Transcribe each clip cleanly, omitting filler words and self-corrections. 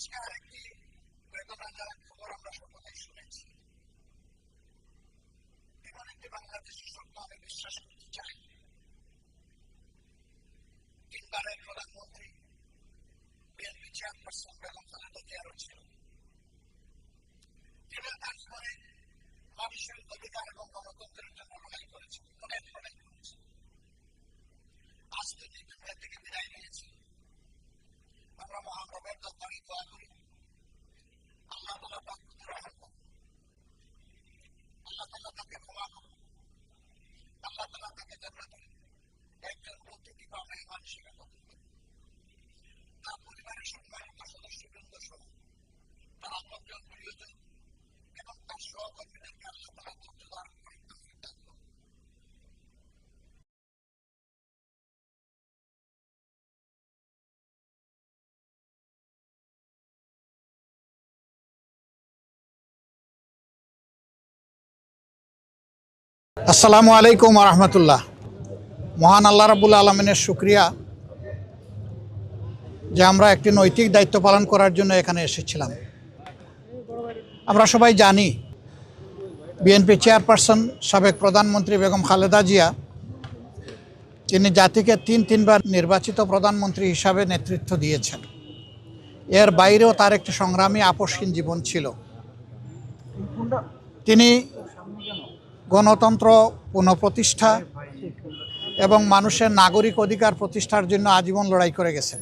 আজকে আরেকটি বেদনাদায়ক খবর আমরা সকলেই শুনেছি। এমন একটি বাংলাদেশের স্বপ্ন আমি বিশ্বাস করতে চাই। তিনবারের প্রধানমন্ত্রী বিএনপি চেয়ারপারসন বেগম খালেদা জিয়ারও ছিল। তিনি তার জীবনে মানুষের অধিকার এবং গণতন্ত্রের জন্য লড়াই করেছেন, অনেক লড়াই করেছেন। আজ তিনি দুনিয়া থেকে বিদায় নিয়েছেন। আমরা মহান রবের দরবারে দোয়া করি, আল্লাহ তাআলা তাকে রহম করুন, আল্লাহ তাআলা তাকে ক্ষমা করুন, আল্লাহ তাআলা তাকে জান্নাতের একজন অতিথি বা মেহমান হিসেবে কবুল করুন। তার পরিবারের সম্মানিত সদস্যবৃন্দ সহ তার আপনজন, প্রিয়জন এবং তার সহকর্মীদেরকে আল্লাহ তাআলা ধৈর্য ধারণ করে তৌফিক দান করুন। আসসালামু আলাইকুম ওয়া রাহমাতুল্লাহ। মহান আল্লাহ রাব্বুল আলামিনের শুকরিয়া যে আমরা একটি নৈতিক দায়িত্ব পালন করার জন্য এখানে এসেছিলাম। আমরা সবাই জানি বিএনপি চেয়ারপারসন সাবেক প্রধানমন্ত্রী বেগম খালেদা জিয়া, তিনি জাতিকে তিনবার নির্বাচিত প্রধানমন্ত্রী হিসাবে নেতৃত্ব দিয়েছেন। এর বাইরেও তার একটি সংগ্রামী আপসহীন জীবন ছিল। তিনি গণতন্ত্র পুনঃপ্রতিষ্ঠা এবং মানুষের নাগরিক অধিকার প্রতিষ্ঠার জন্য আজীবন লড়াই করে গেছেন।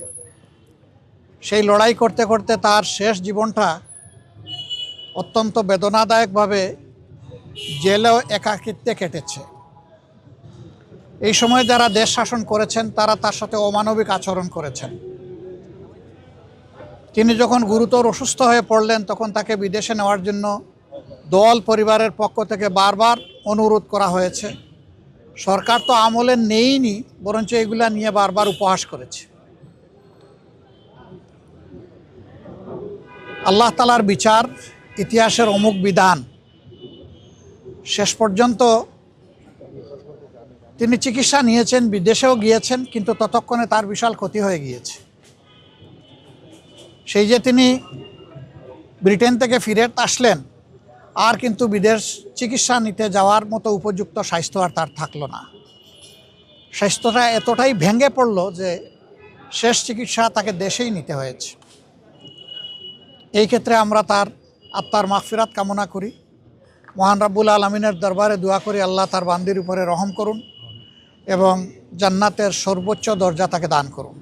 সেই লড়াই করতে করতে তার শেষ জীবনটা অত্যন্ত বেদনাদায়কভাবে জেলে একাকিত্বে কেটেছে। এই সময় যারা দেশ শাসন করেছেন তারা তার সাথে অমানবিক আচরণ করেছেন। তিনি যখন গুরুতর অসুস্থ হয়ে পড়লেন তখন তাকে বিদেশে নেওয়ার জন্য দল পরিবারের পক্ষ থেকে বারবার অনুরোধ করা হয়েছে। সরকার তো আমলে নেইনি, বরঞ্চ এগুলা নিয়ে বারবার উপহাস করেছে। আল্লাহ তাআলার বিচার, ইতিহাসের অমুক বিধান, শেষ পর্যন্ত তিনি চিকিৎসা নিয়েছেন, বিদেশেও গিয়েছেন, কিন্তু ততক্ষণে তার বিশাল ক্ষতি হয়ে গিয়েছে। সেই যে তিনি ব্রিটেন থেকে ফিরে আসলেন, আর কিন্তু বিদেশ চিকিৎসা নিতে যাওয়ার মতো উপযুক্ত স্বাস্থ্য আর তার থাকলো না। স্বাস্থ্যটা এতটাই ভেঙে পড়ল যে শেষ চিকিৎসা তাকে দেশেই নিতে হয়েছে। এই ক্ষেত্রে আমরা তার আত্মার মাগফিরাত কামনা করি। মহান রাব্বুল আলামিনের দরবারে দোয়া করি আল্লাহ তার বান্দির উপরে রহম করুন এবং জান্নাতের সর্বোচ্চ দরজা তাকে দান করুন।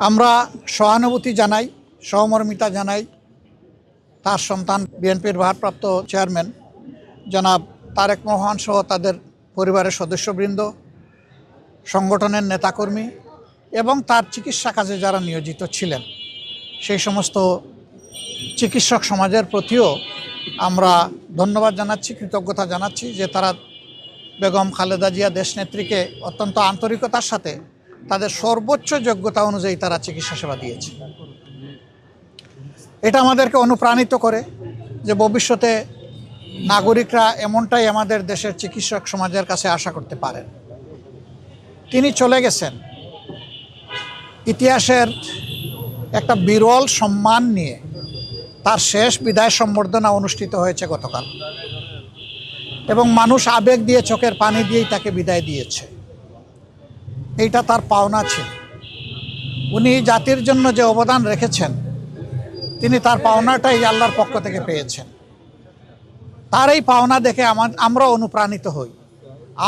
আমরা সহানুভূতি জানাই, সহমর্মিতা জানাই তার সন্তান বিএনপির ভারপ্রাপ্ত চেয়ারম্যান জনাব তারেক রহমান সহ তাদের পরিবারের সদস্যবৃন্দ, সংগঠনের নেতাকর্মী এবং তার চিকিৎসা কাজে যারা নিয়োজিত ছিলেন, সেই সমস্ত চিকিৎসক সমাজের প্রতিও আমরা ধন্যবাদ জানাচ্ছি, কৃতজ্ঞতা জানাচ্ছি যে তারা বেগম খালেদা জিয়া দেশনেত্রীকে অত্যন্ত আন্তরিকতার সাথে তাদের সর্বোচ্চ যোগ্যতা অনুযায়ী তারা চিকিৎসা সেবা দিয়েছে। এটা আমাদেরকে অনুপ্রাণিত করে যে ভবিষ্যতে নাগরিকরা এমনটাই আমাদের দেশের চিকিৎসক সমাজের কাছে আশা করতে পারেন। তিনি চলে গেছেন ইতিহাসের একটা বিরল সম্মান নিয়ে। তার শেষ বিদায় সম্বর্ধনা অনুষ্ঠিত হয়েছে গতকাল এবং মানুষ আবেগ দিয়ে, চোখের পানি দিয়েই তাকে বিদায় দিয়েছে। এইটা তার পাওনা ছিল। উনি জাতির জন্য যে অবদান রেখেছেন, তিনি তার পাওনাটাই আল্লাহর পক্ষ থেকে পেয়েছেন। তার এই পাওনা দেখে আমরাও অনুপ্রাণিত হই।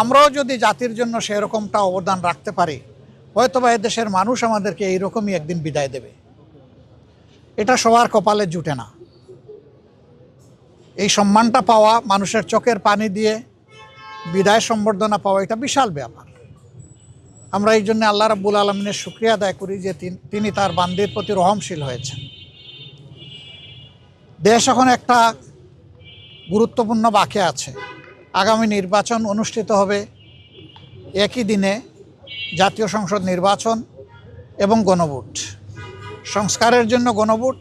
আমরাও যদি জাতির জন্য সেরকমটা অবদান রাখতে পারি, হয়তোবা এদেশের মানুষ আমাদেরকে এইরকমই একদিন বিদায় দেবে। এটা সবার কপালে জুটে না। এই সম্মানটা পাওয়া, মানুষের চোখের পানি দিয়ে বিদায় সম্বর্ধনা পাওয়া, এটা বিশাল ব্যাপার। আমরা এই জন্য আল্লাহ রাব্বুল আলামিনের শুকরিয়া আদায় করি যে তিনি তার বান্দির প্রতি রহমশীল হয়েছেন। দেশ এখন একটা গুরুত্বপূর্ণ বাঁকে আছে। আগামী নির্বাচন অনুষ্ঠিত হবে একই দিনে, জাতীয় সংসদ নির্বাচন এবং গণভোট। সংস্কারের জন্য গণভোট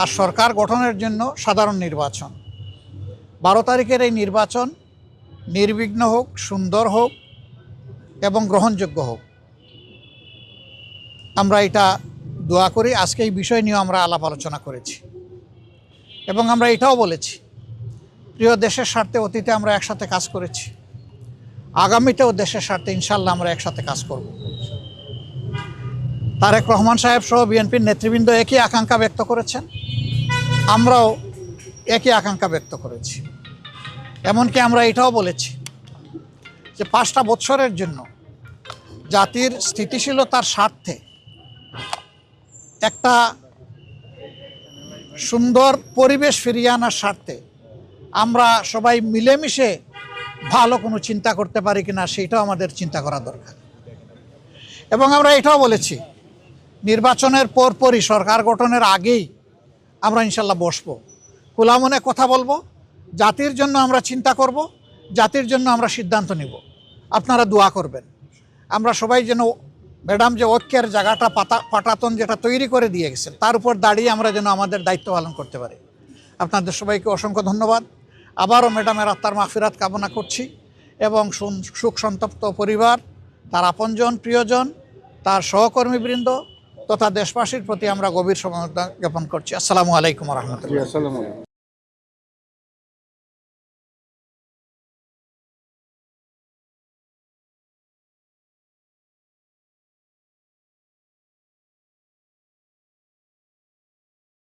আর সরকার গঠনের জন্য সাধারণ নির্বাচন। 12 তারিখের এই নির্বাচন নির্বিঘ্ন হোক, সুন্দর হোক এবং গ্রহণযোগ্য হোক, আমরা এটা দোয়া করি। আজকে এই বিষয় নিয়ে আমরা আলাপ আলোচনা করেছি এবং আমরা এটাও বলেছি, প্রিয় দেশের স্বার্থে অতীতে আমরা একসাথে কাজ করেছি, আগামীতেও দেশের স্বার্থে ইনশাল্লাহ আমরা একসাথে কাজ করব। তারেক রহমান সাহেব সহ বিএনপির নেতৃবৃন্দ একই আকাঙ্ক্ষা ব্যক্ত করেছেন, আমরাও একই আকাঙ্ক্ষা ব্যক্ত করেছি। এমনকি আমরা এটাও বলেছি যে 5টা বছরের জন্য জাতির স্থিতিশীলতার স্বার্থে একটা সুন্দর পরিবেশ ফিরিয়ে আনার স্বার্থে আমরা সবাই মিলেমিশে ভালো কোনো চিন্তা করতে পারি কিনা সেটাও আমাদের চিন্তা করা দরকার। এবং আমরা এটাও বলেছি, নির্বাচনের পরপরই সরকার গঠনের আগেই আমরা ইনশাল্লাহ বসবো, খোলা মনে কথা বলবো, জাতির জন্য আমরা চিন্তা করব, জাতির জন্য আমরা সিদ্ধান্ত নিব। আপনারা দোয়া করবেন আমরা সবাই যেন ম্যাডাম যে ঐক্যের জায়গাটা পাটাতন যেটা তৈরি করে দিয়ে গেছেন তার উপর দাঁড়িয়ে আমরা যেন আমাদের দায়িত্ব পালন করতে পারি। আপনাদের সবাইকে অসংখ্য ধন্যবাদ। আবারও ম্যাডামের আত্মার মাগফিরাত কামনা করছি এবং সুখ সন্তপ্ত পরিবার, তার আপনজন, প্রিয়জন, তার সহকর্মীবৃন্দ তথা দেশবাসীর প্রতি আমরা গভীর সমবেদনা জ্ঞাপন করছি। আসসালামু আলাইকুম রহমতুল্লাহ।